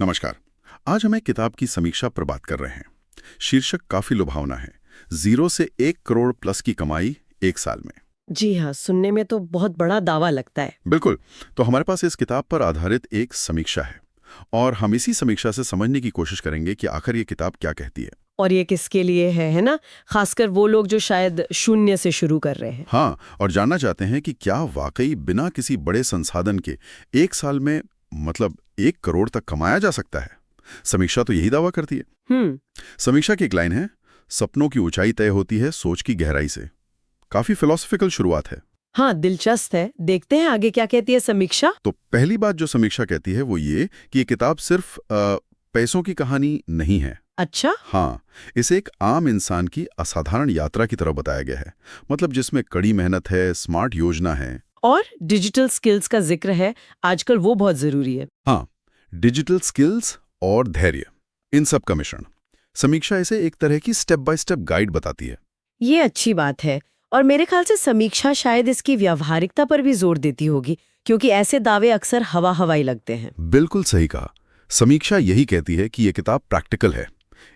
नमस्कार। आज हम एक किताब की समीक्षा पर बात कर रहे हैं। शीर्षक काफी लुभावना है, 0 से 1 करोड़ प्लस की कमाई 1 साल में। जी हाँ, सुनने में तो बहुत बड़ा दावा लगता है। बिल्कुल। तो हमारे पास इस किताब पर आधारित एक समीक्षा है और हम इसी समीक्षा से समझने की कोशिश करेंगे कि आखिर ये किताब क्या कहती है। और ये किसके लिए है ना? खासकर वो लोग जो शायद शून्य से शुरू कर रहे हैं। हाँ, और जानना चाहते हैं कि क्या वाकई बिना किसी बड़े संसाधन के 1 साल में मतलब 1 करोड़ तक कमाया जा सकता है। समीक्षा तो यही दावा करती है। समीक्षा की एक लाइन है, सपनों की ऊंचाई तय होती है सोच की गहराई से। काफी फिलोसॉफिकल शुरुआत है। हाँ, दिलचस्प है। देखते हैं आगे क्या कहती है समीक्षा। तो पहली बात जो समीक्षा कहती है वो ये कि ये किताब सिर्फ पैसों की कहानी नहीं है। अच्छा। हाँ, इसे एक आम इंसान की असाधारण यात्रा की तरह बताया गया है। मतलब जिसमें कड़ी मेहनत है, स्मार्ट योजना है और डिजिटल स्किल्स का जिक्र है। आजकल वो बहुत जरूरी है। हाँ, डिजिटल स्किल्स और धैर्य, इन सब का मिश्रण। समीक्षा इसे एक तरह की स्टेप बाय स्टेप गाइड बताती है। ये अच्छी बात है। और मेरे ख्याल से समीक्षा शायद इसकी व्यावहारिकता पर भी जोर देती होगी, क्योंकि ऐसे दावे अक्सर हवा हवाई लगते हैं। बिल्कुल सही कहा। समीक्षा यही कहती है कि ये किताब प्रैक्टिकल है।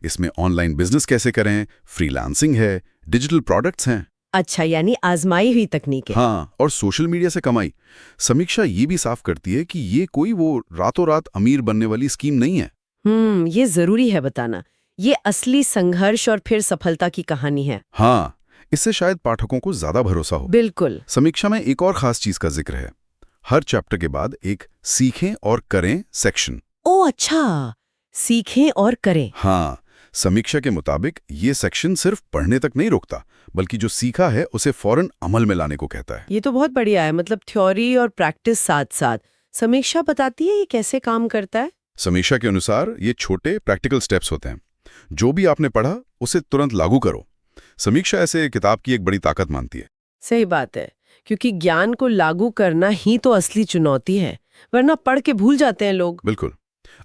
इसमें ऑनलाइन बिजनेस कैसे करें, फ्रीलांसिंग है, डिजिटल प्रोडक्ट्स हैं। अच्छा, यानी आजमाई हुई तकनीकें। हाँ, और सोशल मीडिया से कमाई। समीक्षा ये भी साफ करती है कि ये कोई वो रातों रात अमीर बनने वाली स्कीम नहीं है। ये जरूरी है बताना। ये असली संघर्ष और फिर सफलता की कहानी है। हाँ, इससे शायद पाठकों को ज्यादा भरोसा हो। बिल्कुल। समीक्षा में एक और खास चीज का जिक्र है। हर चैप्टर के बाद एक सीखें और करें सेक्शन। ओ अच्छा, सीखें और करें। हाँ, समीक्षा के मुताबिक ये सेक्शन सिर्फ पढ़ने तक नहीं रोकता, बल्कि जो सीखा है उसे फौरन अमल में लाने को कहता है। ये तो बहुत बढ़िया है। मतलब थ्योरी और प्रैक्टिस साथ साथ। समीक्षा बताती है ये कैसे काम करता है। समीक्षा के अनुसार ये छोटे प्रैक्टिकल स्टेप्स होते हैं। जो भी आपने पढ़ा उसे तुरंत लागू करो। समीक्षा ऐसे किताब की एक बड़ी ताकत मानती है। सही बात है, क्योंकि ज्ञान को लागू करना ही तो असली चुनौती है, वरना पढ़ के भूल जाते हैं लोग। बिल्कुल।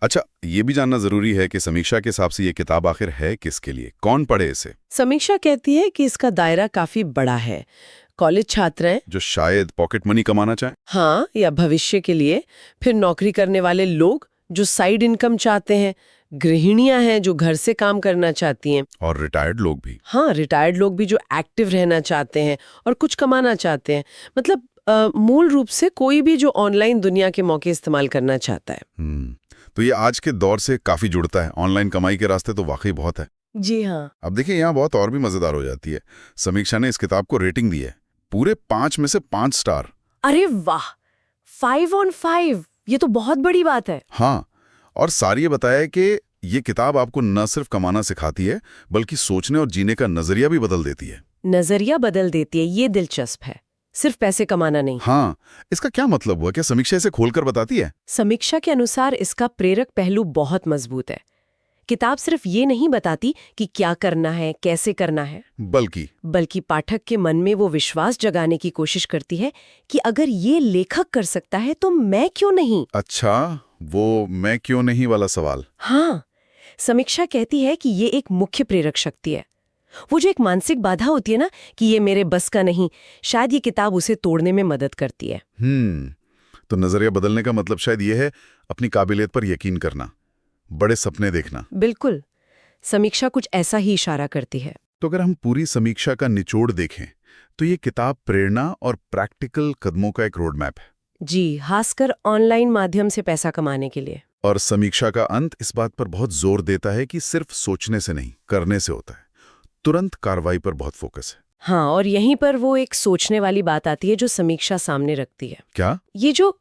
अच्छा, ये भी जानना जरूरी है कि समीक्षा के हिसाब से ये किताब आखिर है किसके लिए, कौन पढ़े इसे। समीक्षा कहती है कि इसका दायरा काफी बड़ा है। कॉलेज छात्र हैं जो शायद पॉकेट मनी कमाना चाहे। हाँ, या भविष्य के लिए। फिर नौकरी करने वाले लोग जो साइड इनकम चाहते हैं। गृहिणियां हैं जो घर से काम करना चाहती हैं। और रिटायर्ड लोग भी। हाँ, रिटायर्ड लोग भी जो एक्टिव रहना चाहते हैं और कुछ कमाना चाहते हैं। मतलब मूल रूप से कोई भी जो ऑनलाइन दुनिया के मौके इस्तेमाल करना चाहता है। तो ये आज के दौर से काफी जुड़ता है। ऑनलाइन कमाई के रास्ते तो वाकई बहुत है। जी हाँ। अब देखिए, यहाँ बहुत और भी मजेदार हो जाती है। समीक्षा ने इस किताब को रेटिंग दी है पूरे 5 में से 5 स्टार। अरे वाह, 5 on 5, ये तो बहुत बड़ी बात है। हाँ, और सारी ये बताया कि ये किताब आपको न सिर्फ कमाना सिखाती है, बल्कि सोचने और जीने का नजरिया भी बदल देती है। नजरिया बदल देती है, ये दिलचस्प है। सिर्फ पैसे कमाना नहीं। हाँ, इसका क्या मतलब हुआ? क्या समीक्षा इसे खोलकर बताती है? समीक्षा के अनुसार इसका प्रेरक पहलू बहुत मजबूत है। किताब सिर्फ ये नहीं बताती कि क्या करना है, कैसे करना है, बल्कि पाठक के मन में वो विश्वास जगाने की कोशिश करती है कि अगर ये लेखक कर सकता है तो मैं क्यों नहीं। अच्छा, वो मैं क्यों नहीं वाला सवाल। हाँ, समीक्षा कहती है कि ये एक मुख्य प्रेरक शक्ति है। वो जो एक मानसिक बाधा होती है ना कि ये मेरे बस का नहीं, शायद ये किताब उसे तोड़ने में मदद करती है। तो नजरिया बदलने का मतलब शायद ये है अपनी काबिलियत पर यकीन करना, बड़े सपने देखना। बिल्कुल, समीक्षा कुछ ऐसा ही इशारा करती है। तो अगर हम पूरी समीक्षा का निचोड़ देखें तो ये किताब प्रेरणा और प्रैक्टिकल कदमों का एक रोड मैप है। जी, खासकर ऑनलाइन माध्यम से पैसा कमाने के लिए। और समीक्षा का अंत इस बात पर बहुत जोर देता है कि सिर्फ सोचने से नहीं, करने से होता है। तुरंत कार्रवाई पर बहुत फोकस है। हाँ, और यहीं पर वो एक सोचने वाली बात आती है जो समीक्षा सामने रखती है। क्या? ये जो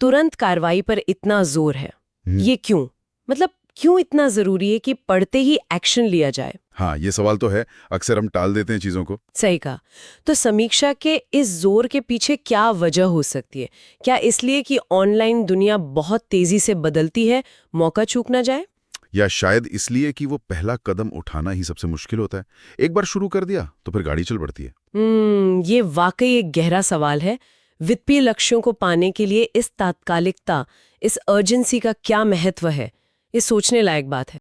तुरंत कार्रवाई पर इतना जोर है, ये क्यों? मतलब क्यों इतना जरूरी है कि पढ़ते ही एक्शन लिया जाए? हाँ, ये सवाल तो है। अक्सर हम टाल देते हैं चीजों को। सही कहा। तो समीक्षा के इस जोर के पीछे क्या वजह हो सकती है? क्या इसलिए कि ऑनलाइन दुनिया बहुत तेजी से बदलती है, मौका चूक ना जाए? या शायद इसलिए कि वो पहला कदम उठाना ही सबसे मुश्किल होता है। एक बार शुरू कर दिया तो फिर गाड़ी चल पड़ती है। ये वाकई एक गहरा सवाल है। वित्तीय लक्ष्यों को पाने के लिए इस तात्कालिकता, इस अर्जेंसी का क्या महत्व है? ये सोचने लायक बात है।